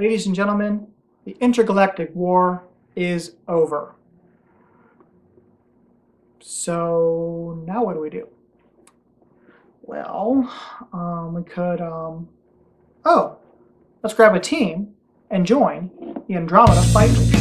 Ladies and gentlemen, the intergalactic war is over. So now what do we do? Well, we could, let's grab a team and join the Andromeda Fight League.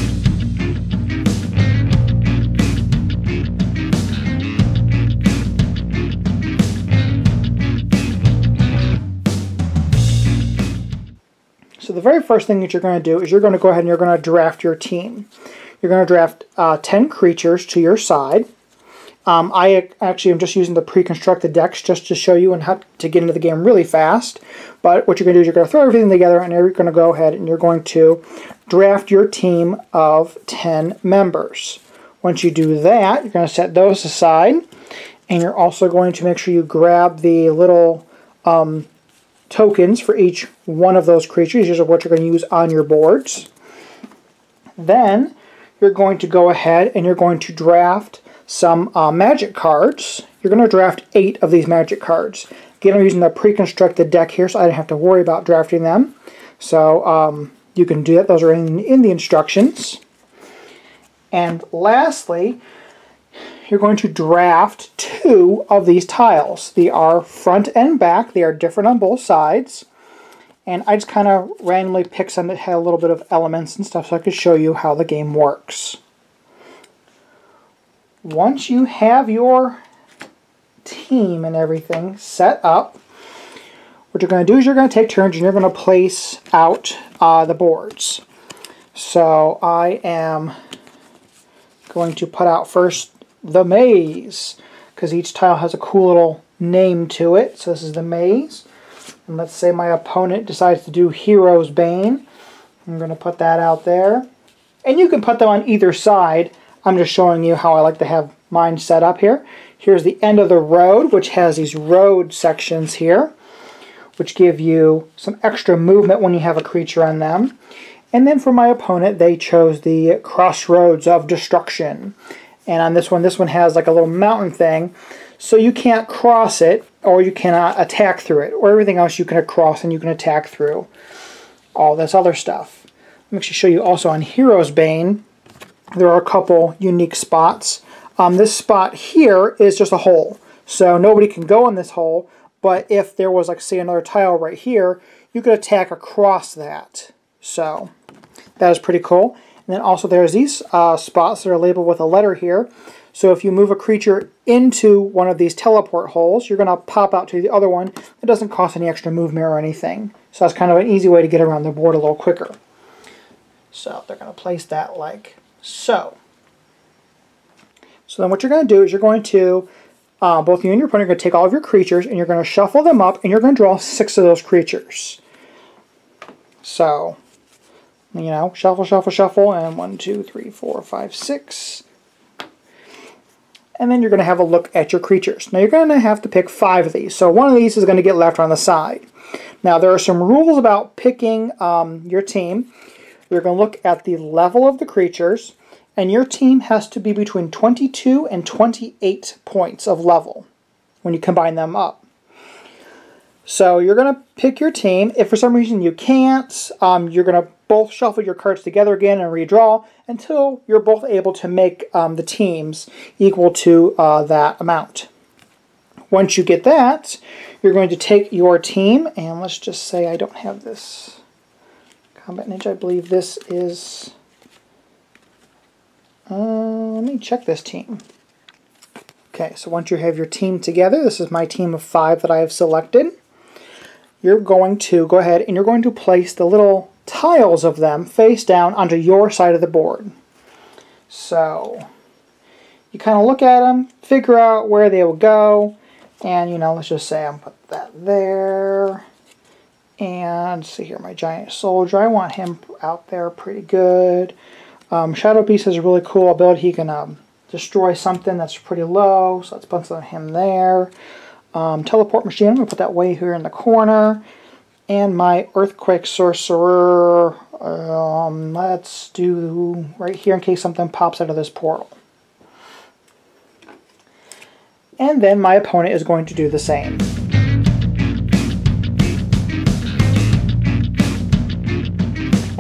So the very first thing that you're going to do is you're going to go ahead and you're going to draft your team. You're going to draft 10 creatures to your side. I actually am just using the pre-constructed decks just to show you and how to get into the game really fast. But what you're going to do is you're going to throw everything together and you're going to go ahead and you're going to draft your team of 10 members. Once you do that, you're going to set those aside. And you're also going to make sure you grab the little tokens for each one of those creatures. These are what you're going to use on your boards. Then you're going to go ahead and you're going to draft some magic cards. You're going to draft 8 of these magic cards. Again, I'm using the pre-constructed deck here, so I didn't have to worry about drafting them. So you can do that. Those are in the instructions. And lastly, you're going to draft 2 of these tiles. They are front and back. They are different on both sides. And I just kind of randomly picked some that had a little bit of elements and stuff so I could show you how the game works. Once you have your team and everything set up, what you're going to do is you're going to take turns and you're going to place out the boards. So I am going to put out first the maze, because each tile has a cool little name to it. So this is the maze. And let's say my opponent decides to do Hero's Bane. I'm going to put that out there. And you can put them on either side. I'm just showing you how I like to have mine set up here. Here's the end of the road, which has these road sections here, which give you some extra movement when you have a creature on them. And then for my opponent, they chose the Crossroads of Destruction. And on this one has like a little mountain thing, so you can't cross it, or you cannot attack through it, or everything else you can cross and you can attack through. All this other stuff. Let me actually show you also on Hero's Bane. There are a couple unique spots. This spot here is just a hole, so nobody can go in this hole, but if there was, like, say, another tile right here, you could attack across that. So that is pretty cool. And then also there's these spots that are labeled with a letter here. So if you move a creature into one of these teleport holes, you're going to pop out to the other one. It doesn't cost any extra movement or anything. So that's kind of an easy way to get around the board a little quicker. So they're going to place that like so. So then what you're going to do is you're going to, both you and your opponent are going to take all of your creatures and you're going to shuffle them up and you're going to draw 6 of those creatures. So, you know, shuffle, shuffle, shuffle, and 1, 2, 3, 4, 5, 6. And then you're going to have a look at your creatures. Now you're going to have to pick 5 of these. So one of these is going to get left on the side. Now there are some rules about picking your team. You're going to look at the level of the creatures, and your team has to be between 22 and 28 points of level when you combine them up. So you're going to pick your team. If for some reason you can't, you're going to both shuffle your cards together again and redraw until you're both able to make the teams equal to that amount. Once you get that, you're going to take your team, and let's just say I don't have this Combat Ninja. I believe this is... let me check this team. Okay, so once you have your team together, this is my team of 5 that I have selected. You're going to go ahead and you're going to place the little tiles of them face down onto your side of the board. So you kind of look at them, figure out where they will go, and, you know, let's just say I'm going to put that there. And see here, my giant soldier, I want him out there pretty good. Shadow Beast has a really cool ability. He can destroy something that's pretty low, so let's put him there. Teleport Machine, I'm going to put that way here in the corner. And my Earthquake Sorcerer, let's do right here in case something pops out of this portal. And then my opponent is going to do the same.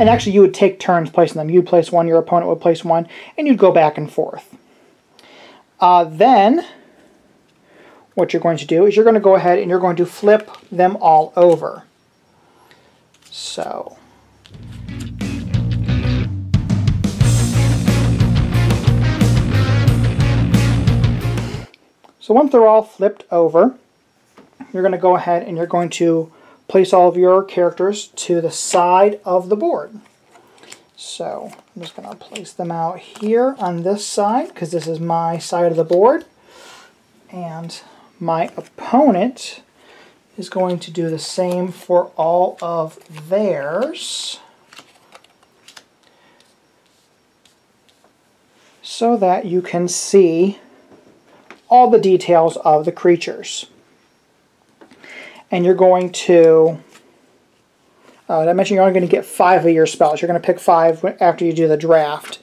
And actually you would take turns placing them. You'd place one, your opponent would place one, and you'd go back and forth. Then what you're going to do is you're going to go ahead and you're going to flip them all over. So once they're all flipped over, you're going to go ahead and you're going to place all of your characters to the side of the board. So I'm just going to place them out here on this side because this is my side of the board. And my opponent is going to do the same for all of theirs, so that you can see all the details of the creatures. And you're going to, did I mention you're only going to get 5 of your spells. You're going to pick 5 after you do the draft.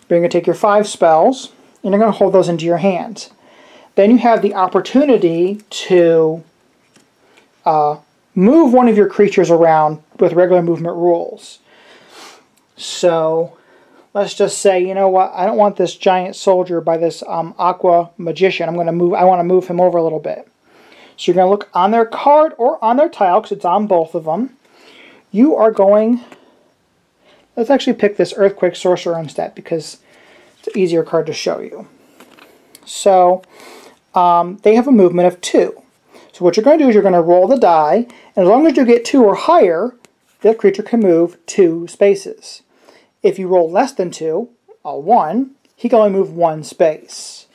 You're going to take your 5 spells, and you're going to hold those into your hands. Then you have the opportunity to move one of your creatures around with regular movement rules. So let's just say, you know what, I don't want this giant soldier by this aqua magician. I want to move him over a little bit. So you're going to look on their card or on their tile, because it's on both of them. You are going, let's actually pick this Earthquake Sorcerer instead, because it's an easier card to show you. So they have a movement of 2. So what you're going to do is you're going to roll the die, and as long as you get 2 or higher, the creature can move 2 spaces. If you roll less than 2, a 1, he can only move 1 space.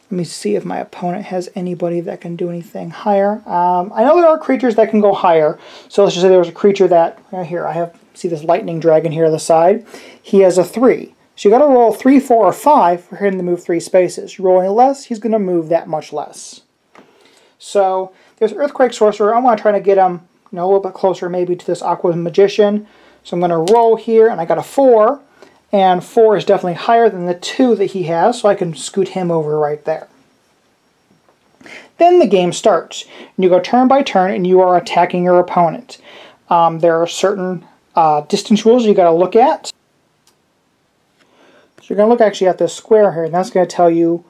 Let me see if my opponent has anybody that can do anything higher. I know there are creatures that can go higher. So let's just say there was a creature that, here, see this lightning dragon here on the side. He has a 3. So you got to roll 3, 4, or 5 for him to move 3 spaces. You're rolling less, he's going to move that much less. So there's Earthquake Sorcerer. I want to try to get him a little bit closer maybe to this Aqua Magician. So I'm going to roll here, and I got a 4. And 4 is definitely higher than the 2 that he has, so I can scoot him over right there. Then the game starts. And you go turn by turn, and you are attacking your opponent. There are certain distance rules you got to look at. So you're going to look actually at this square here, and that's going to tell you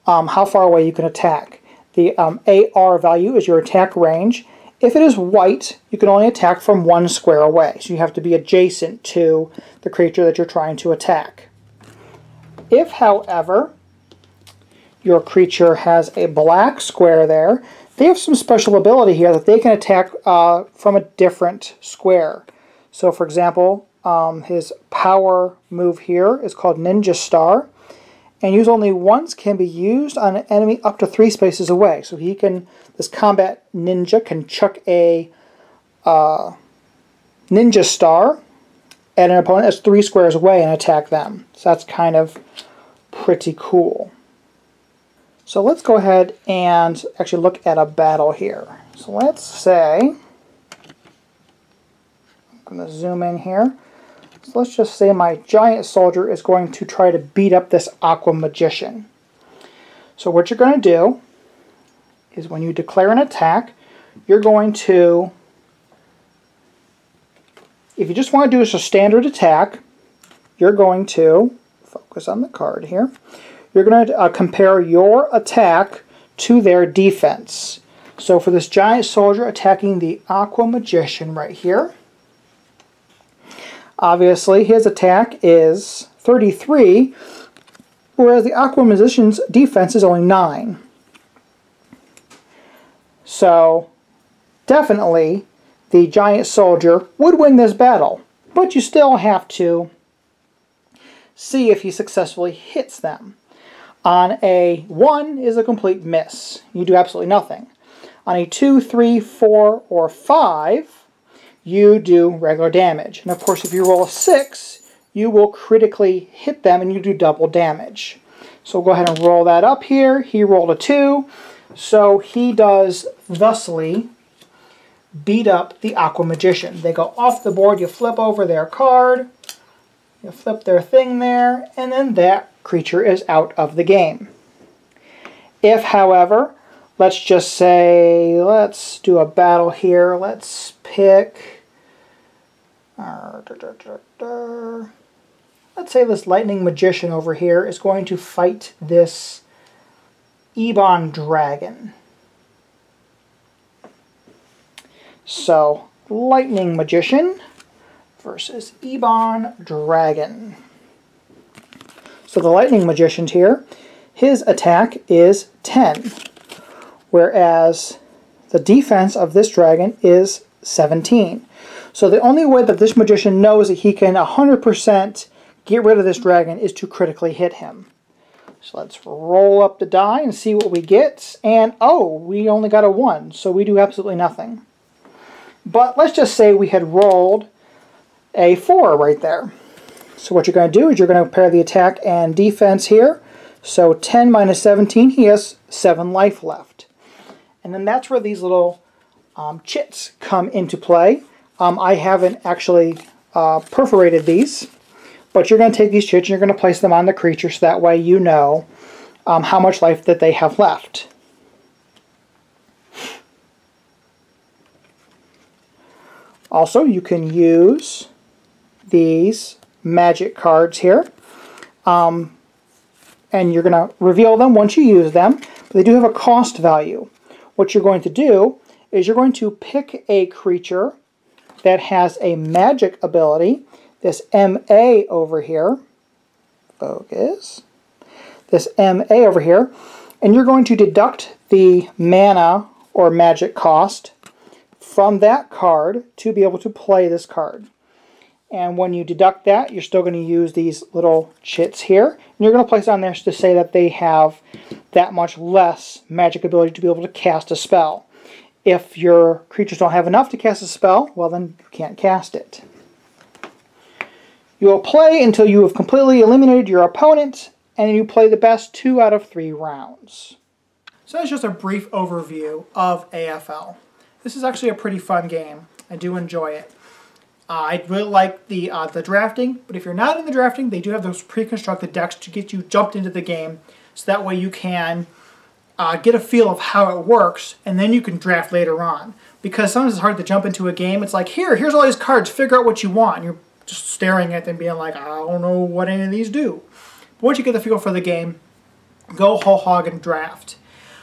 how far away you can attack. The AR value is your attack range. If it is white, you can only attack from 1 square away, so you have to be adjacent to the creature that you're trying to attack. If, however, your creature has a black square there, they have some special ability here that they can attack from a different square. So, for example, his power move here is called Ninja Star, and use only once can be used on an enemy up to 3 spaces away. So he can, this combat ninja can chuck a Ninja Star at an opponent that's 3 squares away and attack them. So that's kind of pretty cool. So let's go ahead and actually look at a battle here. So let's say, I'm going to zoom in here. So let's just say my giant soldier is going to try to beat up this Aqua Magician. So what you're going to do is when you declare an attack, you're going to, if you just want to do a standard attack, you're going to, focus on the card here, you're going to compare your attack to their defense. So for this giant soldier attacking the Aqua Magician right here, obviously his attack is 33, whereas the Aqua Magician's defense is only 9. So definitely the giant soldier would win this battle, but you still have to see if he successfully hits them. On a 1 is a complete miss. You do absolutely nothing. On a 2, 3, 4, or 5, you do regular damage. And of course, if you roll a 6, you will critically hit them and you do double damage. So we'll go ahead and roll that up here. He rolled a 2, so he does thusly beat up the Aqua Magician. They go off the board, you flip over their card, you flip their thing there, and then that creature is out of the game. If, however, let's just say, let's do a battle here. Let's pick Let's say this lightning magician over here is going to fight this Ebon dragon. So, lightning magician versus Ebon dragon. So the lightning magician here, his attack is 10, whereas the defense of this dragon is 17. So the only way that this magician knows that he can 100% get rid of this dragon is to critically hit him. So let's roll up the die and see what we get. And oh, we only got a 1, so we do absolutely nothing. But let's just say we had rolled a 4 right there. So what you're going to do is you're going to pair the attack and defense here. So 10 minus 17, he has 7 life left. And then that's where these little chits come into play. I haven't actually perforated these, but you're going to take these chits and you're going to place them on the creature so that way you know how much life that they have left. Also, you can use these magic cards here, and you're going to reveal them once you use them, but they do have a cost value. What you're going to do is you're going to pick a creature that has a magic ability, this MA over here, focus, this MA over here, and you're going to deduct the mana or magic cost from that card to be able to play this card. And when you deduct that, you're still going to use these little chits here. And you're going to place on there to say that they have that much less magic ability to be able to cast a spell. If your creatures don't have enough to cast a spell, well then you can't cast it. You will play until you have completely eliminated your opponent, and then you play the best 2 out of 3 rounds. So that's just a brief overview of AFL. This is actually a pretty fun game. I do enjoy it. I really like the drafting, but if you're not in the drafting, they do have those pre-constructed decks to get you jumped into the game, so that way you can get a feel of how it works, and then you can draft later on. Because sometimes it's hard to jump into a game. It's like, here's all these cards, figure out what you want. And you're just staring at them being like, I don't know what any of these do. But once you get the feel for the game, go whole hog and draft.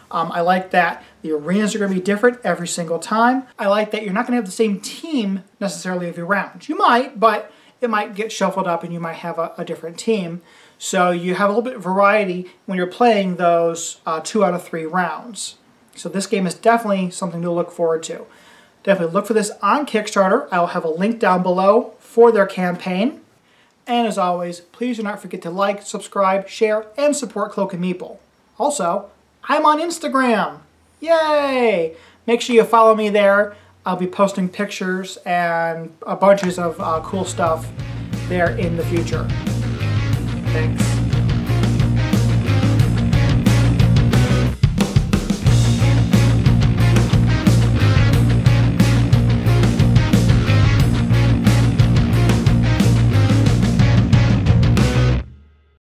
I like that the arenas are going to be different every single time. I like that you're not going to have the same team necessarily every round. You might, but it might get shuffled up and you might have a different team. So you have a little bit of variety when you're playing those 2 out of 3 rounds. So this game is definitely something to look forward to. Definitely look for this on Kickstarter. I'll have a link down below for their campaign. And as always, please do not forget to like, subscribe, share, and support Cloak and Meeple. Also, I'm on Instagram. Yay! Make sure you follow me there. I'll be posting pictures and a bunches of cool stuff there in the future. Thanks.